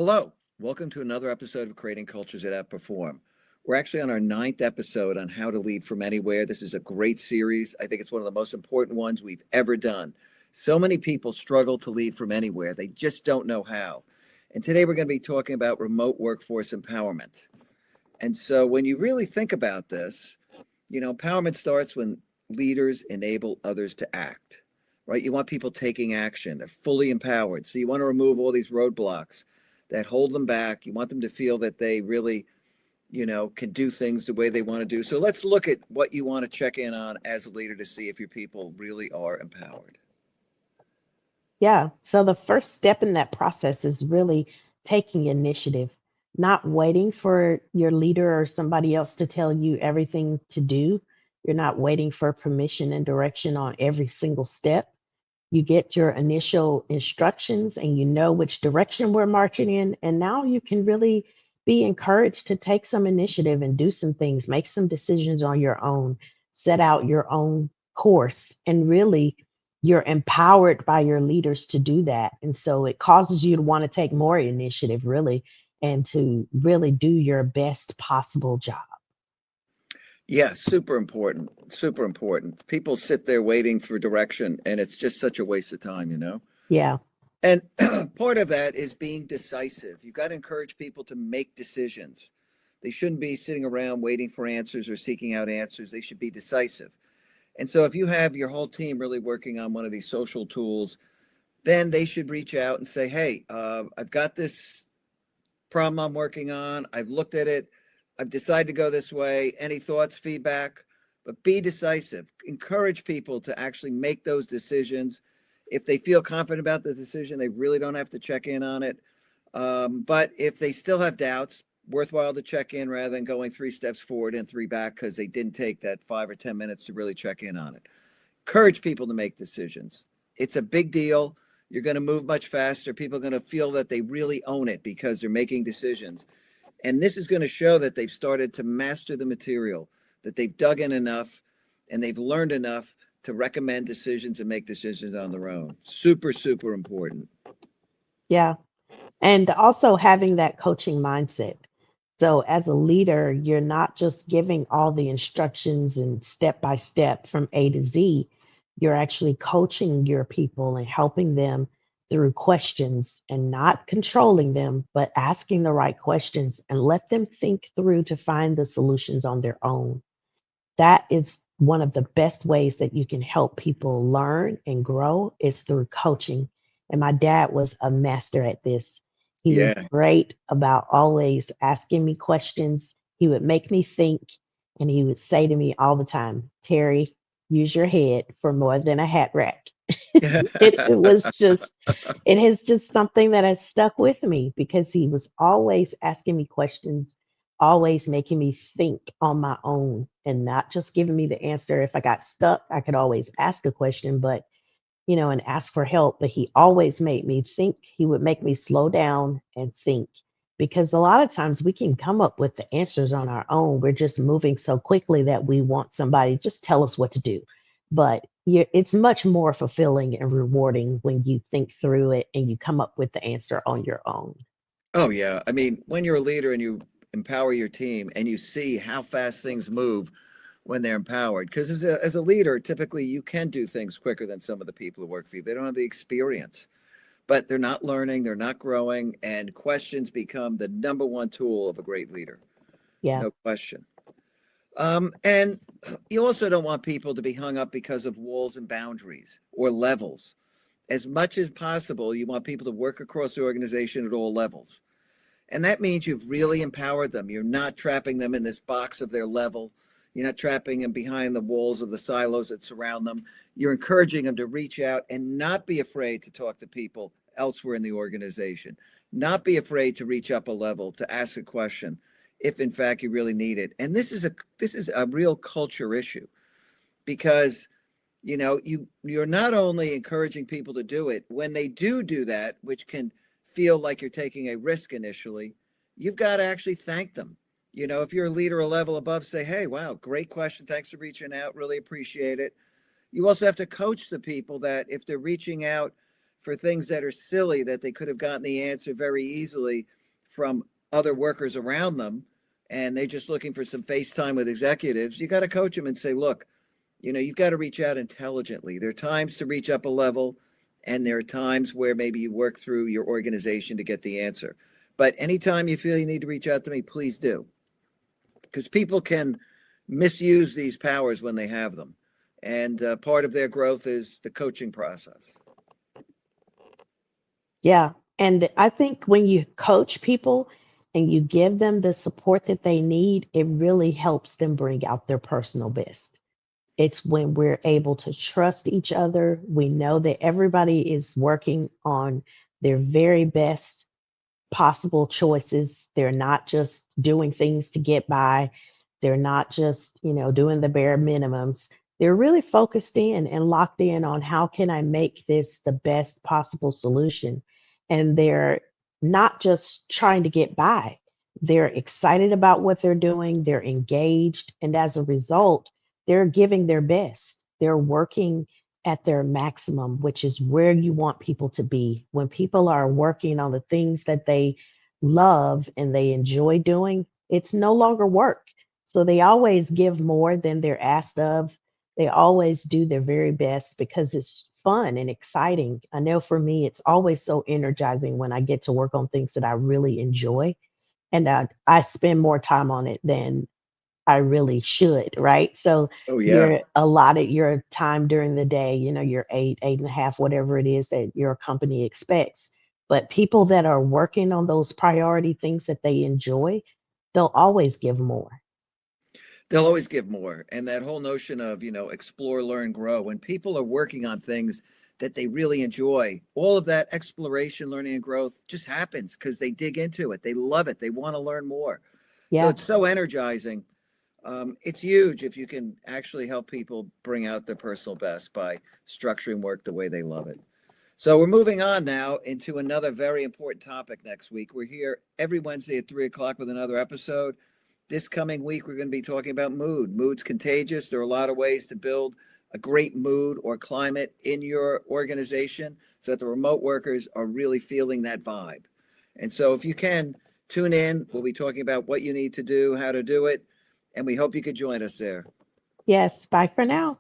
Hello, welcome to another episode of Creating Cultures That Outperform. We're actually on our ninth episode on how to lead from anywhere. This is a great series. I think it's one of the most important ones we've ever done. So many people struggle to lead from anywhere. They just don't know how. And today we're going to be talking about remote workforce empowerment. And so when you really think about this, empowerment starts when leaders enable others to act, right? You want people taking action. They're fully empowered. So you want to remove all these roadblocks that hold them back. You want them to feel that they really, can do things the way they want to do. So let's look at what you want to check in on as a leader to see if your people really are empowered. Yeah. So the first step in that process is really taking initiative, not waiting for your leader or somebody else to tell you everything to do. You're not waiting for permission and direction on every single step. You get your initial instructions and you know which direction we're marching in. And now you can really be encouraged to take some initiative and do some things, make some decisions on your own, set out your own course, and really you're empowered by your leaders to do that. And so it causes you to want to take more initiative, really, and to really do your best possible job. Yeah, super important. Super important. People sit there waiting for direction, and it's just such a waste of time. Yeah. And part of that is being decisive. You've got to encourage people to make decisions. They shouldn't be sitting around waiting for answers or seeking out answers. They should be decisive. And so if you have your whole team really working on one of these social tools, then they should reach out and say, hey, I've got this problem I'm working on. I've looked at it. I've decided to go this way. Any thoughts, feedback? But be decisive. Encourage people to actually make those decisions. If they feel confident about the decision, they really don't have to check in on it. But if they still have doubts, worthwhile to check in rather than going 3 steps forward and 3 back because they didn't take that 5 or 10 minutes to really check in on it. Encourage people to make decisions. It's a big deal. You're going to move much faster. People are going to feel that they really own it because they're making decisions. And this is going to show that they've started to master the material, that they've dug in enough and they've learned enough to recommend decisions and make decisions on their own. Super, super important. Yeah. And also having that coaching mindset. So, as a leader, you're not just giving all the instructions and step by step from A to Z. You're actually coaching your people and helping them through questions and not controlling them, but asking the right questions and let them think through to find the solutions on their own. That is one of the best ways that you can help people learn and grow is through coaching. And my dad was a master at this. He was Yeah. great about always asking me questions. He would make me think, and he would say to me all the time, Terry, use your head for more than a hat rack. It was just, it is just something that has stuck with me because he was always asking me questions, always making me think on my own and not just giving me the answer. If I got stuck, I could always ask a question, but and ask for help. But he always made me think. He would make me slow down and think because a lot of times we can come up with the answers on our own. We're just moving so quickly that we want somebody to just tell us what to do. But it's much more fulfilling and rewarding when you think through it and you come up with the answer on your own. Oh, yeah. I mean, when you're a leader and you empower your team and you see how fast things move when they're empowered, because as a leader, typically you can do things quicker than some of the people who work for you. They don't have the experience, but they're not learning, they're not growing, and questions become the number one tool of a great leader. Yeah. No question. And you also don't want people to be hung up because of walls and boundaries or levels. As much as possible, you want people to work across the organization at all levels. And that means you've really empowered them. You're not trapping them in this box of their level. You're not trapping them behind the walls of the silos that surround them. You're encouraging them to reach out and not be afraid to talk to people elsewhere in the organization. Not be afraid to reach up a level, to ask a question, if in fact you really need it. And this is a real culture issue because you're not only encouraging people to do it when they do that, which can feel like you're taking a risk initially. You've got to actually thank them. If you're a leader a level above, say, hey, wow, great question, thanks for reaching out, really appreciate it. You also have to coach the people that if they're reaching out for things that are silly that they could have gotten the answer very easily from other workers around them, and they're just looking for some FaceTime with executives. You got to coach them and say, look, you've got to reach out intelligently. There are times to reach up a level, and there are times where maybe you work through your organization to get the answer. But anytime you feel you need to reach out to me, please do. Because people can misuse these powers when they have them. And part of their growth is the coaching process. Yeah. And I think when you coach people and you give them the support that they need, it really helps them bring out their personal best. It's when we're able to trust each other. We know that everybody is working on their very best possible choices. They're not just doing things to get by. They're not just, doing the bare minimums. They're really focused in and locked in on how can I make this the best possible solution. And they're not just trying to get by. They're excited about what they're doing. They're engaged. And as a result, they're giving their best. They're working at their maximum, which is where you want people to be. When people are working on the things that they love and they enjoy doing, it's no longer work. So they always give more than they're asked of. They always do their very best because it's fun and exciting. I know for me, it's always so energizing when I get to work on things that I really enjoy. And I spend more time on it than I really should, right? So Oh, yeah. you're allotted your time during the day, your 8.5, whatever it is that your company expects. But people that are working on those priority things that they enjoy, they'll always give more. They'll always give more. And that whole notion of, explore, learn, grow. When people are working on things that they really enjoy, all of that exploration, learning, and growth just happens because they dig into it. They love it. They want to learn more. So Yeah. it's so energizing. It's huge if you can actually help people bring out their personal best by structuring work the way they love it. So we're moving on now into another very important topic next week. We're here every Wednesday at 3 o'clock with another episode. This coming week, we're going to be talking about mood. Mood's contagious. There are a lot of ways to build a great mood or climate in your organization so that the remote workers are really feeling that vibe. And so if you can, tune in. We'll be talking about what you need to do, how to do it, and we hope you could join us there. Yes. Bye for now.